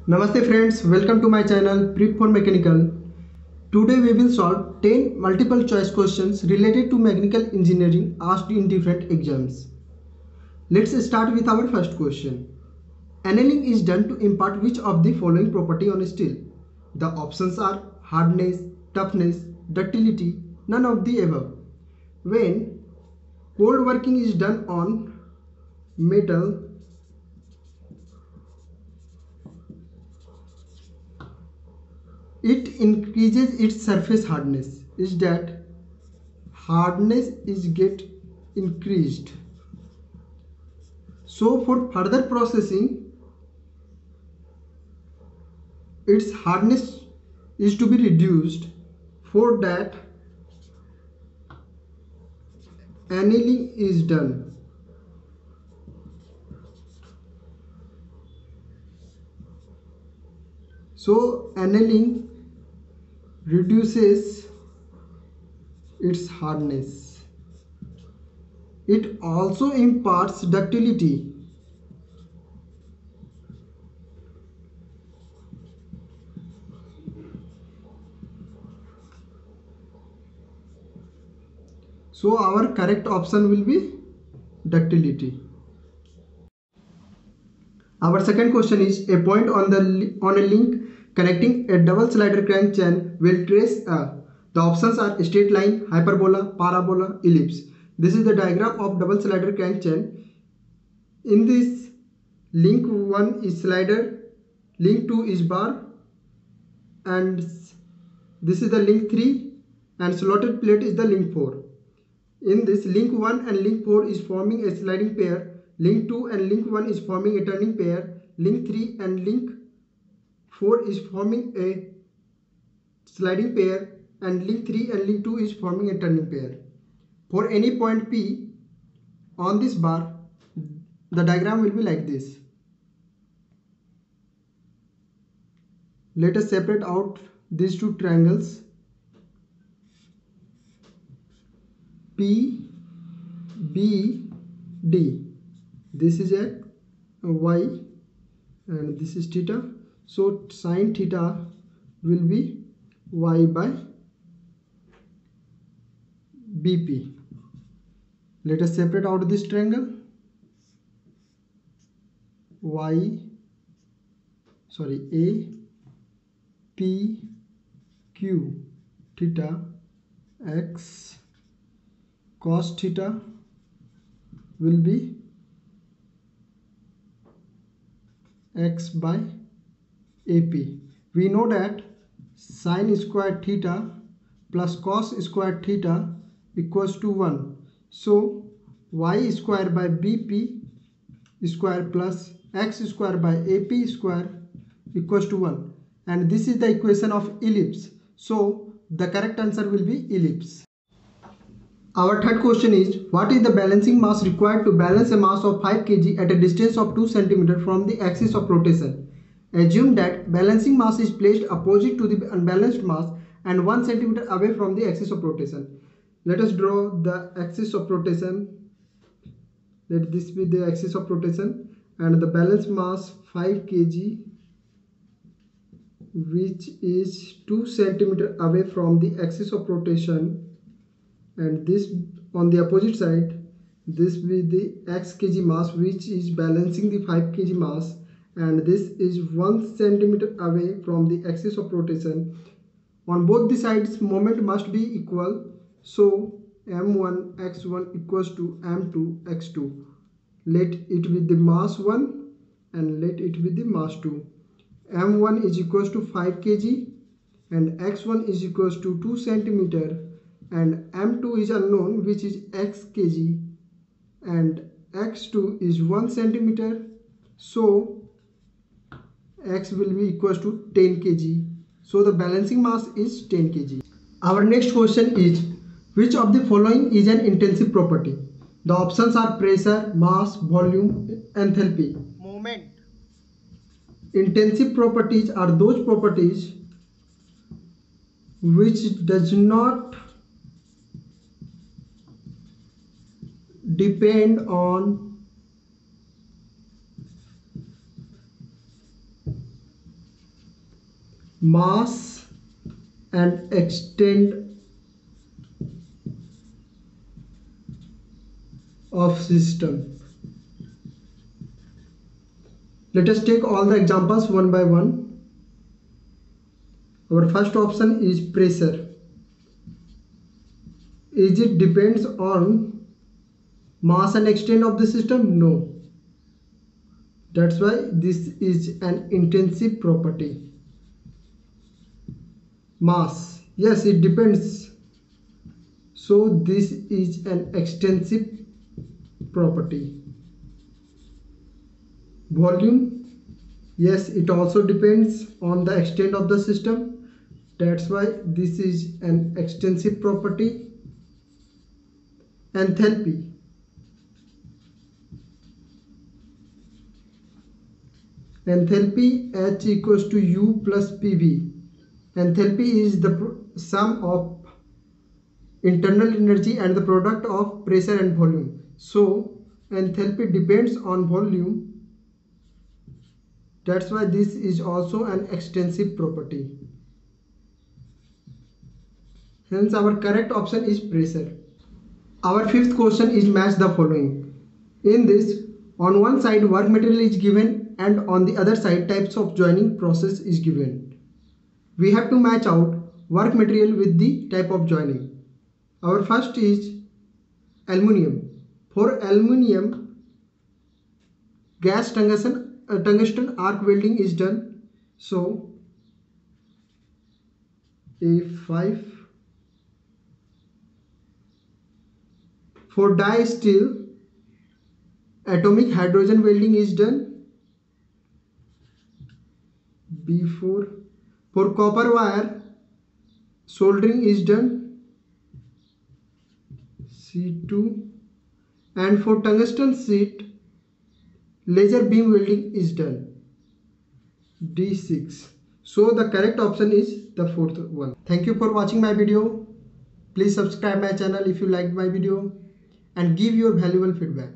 Namaste friends, welcome to my channel Prep for Mechanical. Today we will solve 10 multiple choice questions related to mechanical engineering asked in different exams. Let's start with our first question. Annealing is done to impart which of the following property on steel? The options are hardness, toughness, ductility, none of the above. When cold working is done on metal, it increases its surface hardness. Is that hardness is get increased? So for further processing, its hardness is to be reduced. For that, annealing is done. So annealing reduces its hardness. It also imparts ductility. So our correct option will be ductility. Our second question is a point on a link connecting a double slider crank chain will trace a. The options are straight line, hyperbola, parabola, ellipse. This is the diagram of double slider crank chain. In this, link 1 is slider, link 2 is bar, and this is the link 3, and slotted plate is the link 4. In this, link 1 and link 4 is forming a sliding pair, link 2 and link 1 is forming a turning pair, link 3 and link 4 is forming a sliding pair, and link 3 and link 2 is forming a turning pair. For any point P on this bar, the diagram will be like this. Let us separate out these two triangles. P, B, D. This is a Y and this is theta. So sine theta will be Y by BP. Let us separate out this triangle. A, P, Q, theta, X, cos theta will be X by AP. We know that sine square theta plus cos square theta equals to 1. So y square by BP square plus x square by AP square equals to 1. And this is the equation of ellipse. So the correct answer will be ellipse. Our third question is, what is the balancing mass required to balance a mass of 5 kg at a distance of 2 cm from the axis of rotation? Assume that balancing mass is placed opposite to the unbalanced mass and 1 cm away from the axis of rotation. Let us draw the axis of rotation. Let this be the axis of rotation, and the balanced mass 5 kg, which is 2 cm away from the axis of rotation, and this on the opposite side, this will be the x kg mass which is balancing the 5 kg mass, and this is 1 cm away from the axis of rotation. On both the sides, moment must be equal, so m1 x1 equals to m2 x2. Let it be the mass 1 and let it be the mass 2. m1 is equals to 5 kg and x1 is equals to 2 centimeter, and m2 is unknown, which is x kg, and x2 is 1 centimeter, so x will be equals to 10 kg. So the balancing mass is 10 kg. Our next question is, which of the following is an intensive property? The options are pressure, mass, volume, enthalpy. Moment. Intensive properties are those properties which does not depend on mass and extent of system. Let us take all the examples one by one. Our first option is pressure. Is it depends on mass and extent of the system? No. That's why this is an intensive property. Mass, yes, it depends. So this is an extensive property. Volume, yes, it also depends on the extent of the system. That's why this is an extensive property. Enthalpy, H equals to U plus PV. Enthalpy is the sum of internal energy and the product of pressure and volume. So enthalpy depends on volume. That's why this is also an extensive property. Hence our correct option is pressure. Our fifth question is match the following. In this, on one side work material is given and on the other side types of joining process is given. We have to match out work material with the type of joining. Our first is aluminium. For aluminium, gas tungsten arc welding is done. So A5. For die steel, atomic hydrogen welding is done. B4. For copper wire, soldering is done. C2. And for tungsten sheet, laser beam welding is done. D6. So the correct option is the fourth one. Thank you for watching my video. Please subscribe my channel if you liked my video and give your valuable feedback.